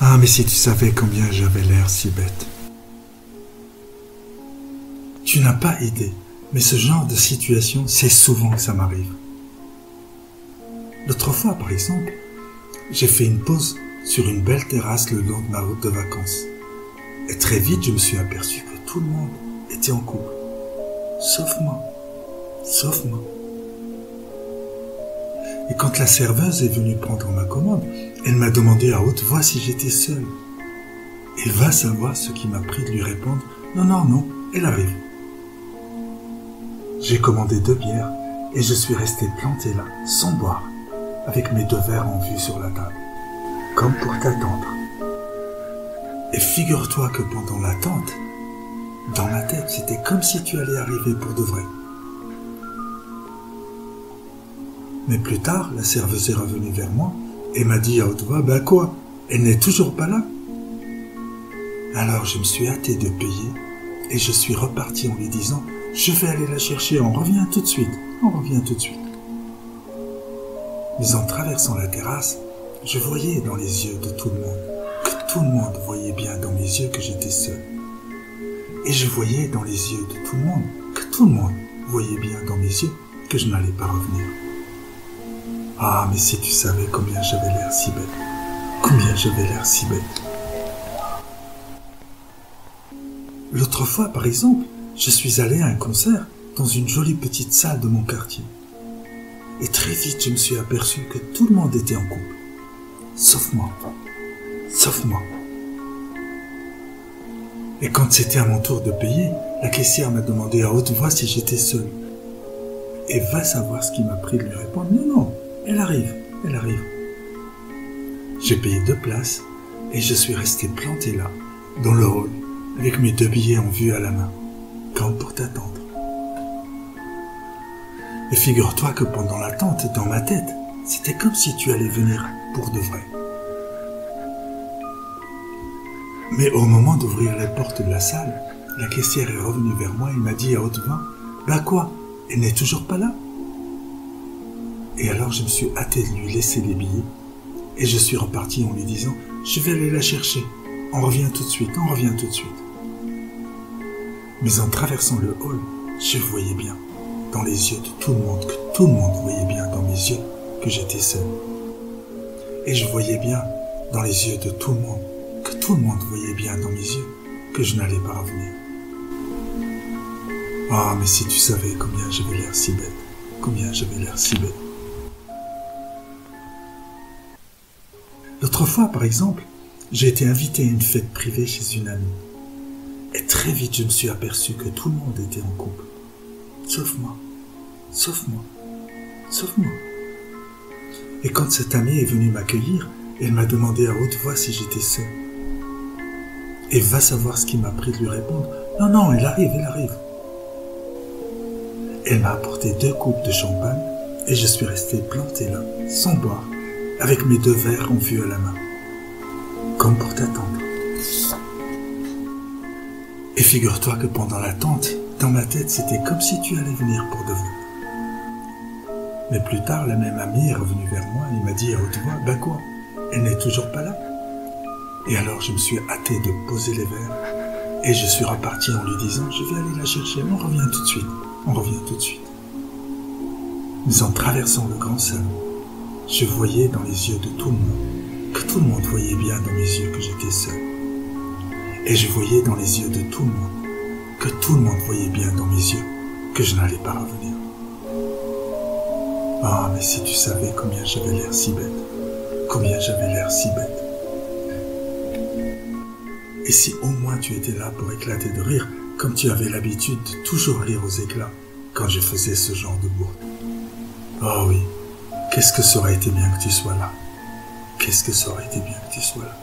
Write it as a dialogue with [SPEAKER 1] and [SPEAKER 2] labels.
[SPEAKER 1] Ah, mais si tu savais combien j'avais l'air si bête. Tu n'as pas idée, mais ce genre de situation, c'est souvent que ça m'arrive. L'autre fois, par exemple, j'ai fait une pause sur une belle terrasse le long de ma route de vacances. Et très vite, je me suis aperçu que tout le monde était en couple. Sauf moi. Sauf moi. Et quand la serveuse est venue prendre ma commande, elle m'a demandé à haute voix si j'étais seul. Et va savoir ce qui m'a pris de lui répondre « Non, non, non, elle arrive ». J'ai commandé 2 bières et je suis resté planté là, sans boire, avec mes 2 verres en vue sur la table, comme pour t'attendre. Et figure-toi que pendant l'attente, dans ma tête, c'était comme si tu allais arriver pour de vrai. Mais plus tard, la serveuse est revenue vers moi et m'a dit à haute voix « Ben quoi, elle n'est toujours pas là ?» Alors je me suis hâté de payer et je suis reparti en lui disant « Je vais aller la chercher, on revient tout de suite, on revient tout de suite. » Mais en traversant la terrasse, je voyais dans les yeux de tout le monde, que tout le monde voyait bien dans mes yeux que j'étais seul. Et je voyais dans les yeux de tout le monde, que tout le monde voyait bien dans mes yeux que je n'allais pas revenir. Ah, mais si tu savais combien j'avais l'air si bête, combien j'avais l'air si bête. L'autre fois, par exemple, je suis allé à un concert dans une jolie petite salle de mon quartier. Et très vite, je me suis aperçu que tout le monde était en couple. Sauf moi. Sauf moi. Et quand c'était à mon tour de payer, la caissière m'a demandé à haute voix si j'étais seul. Et va savoir ce qui m'a pris de lui répondre « Non, non, elle arrive, elle arrive. » J'ai payé 2 places et je suis resté planté là, dans le hall, avec mes 2 billets en vue à la main, comme pour t'attendre. Et figure-toi que pendant l'attente, dans ma tête, c'était comme si tu allais venir pour de vrai. Mais au moment d'ouvrir les portes de la salle, la caissière est revenue vers moi et m'a dit à haute voix « Ben quoi, elle n'est toujours pas là ?» Et alors je me suis hâté de lui laisser les billets et je suis reparti en lui disant « Je vais aller la chercher, on revient tout de suite, on revient tout de suite. » Mais en traversant le hall, je voyais bien, dans les yeux de tout le monde, que tout le monde voyait bien dans mes yeux que j'étais seul. Et je voyais bien, dans les yeux de tout le monde, que tout le monde voyait bien dans mes yeux que je n'allais pas revenir. Ah, mais si tu savais combien j'avais l'air si bête, combien j'avais l'air si bête. L'autre fois, par exemple, j'ai été invité à une fête privée chez une amie. Et très vite, je me suis aperçu que tout le monde était en couple. Sauf moi. Sauf moi. Sauf moi. Et quand cette amie est venue m'accueillir, elle m'a demandé à haute voix si j'étais seul. Et va savoir ce qui m'a pris de lui répondre « Non, non, elle arrive, elle arrive. » Elle m'a apporté 2 coupes de champagne et je suis resté planté là, sans boire, avec mes 2 verres en vue à la main, comme pour t'attendre. Et figure-toi que pendant l'attente, dans ma tête, c'était comme si tu allais venir pour de vrai. Mais plus tard, la même amie est revenue vers moi et m'a dit à haute voix « Ben quoi, elle n'est toujours pas là ?» Et alors je me suis hâté de poser les verres et je suis reparti en lui disant « Je vais aller la chercher, on revient tout de suite, on revient tout de suite. » Mais en traversant le grand salon, je voyais dans les yeux de tout le monde, que tout le monde voyait bien dans mes yeux que j'étais seul. Et je voyais dans les yeux de tout le monde, que tout le monde voyait bien dans mes yeux que je n'allais pas revenir. Ah, mais si tu savais combien j'avais l'air si bête, combien j'avais l'air si bête. Et si au moins tu étais là pour éclater de rire, comme tu avais l'habitude de toujours rire aux éclats quand je faisais ce genre de bourde. Oh oui, qu'est-ce que ça aurait été bien que tu sois là. Qu'est-ce que ça aurait été bien que tu sois là.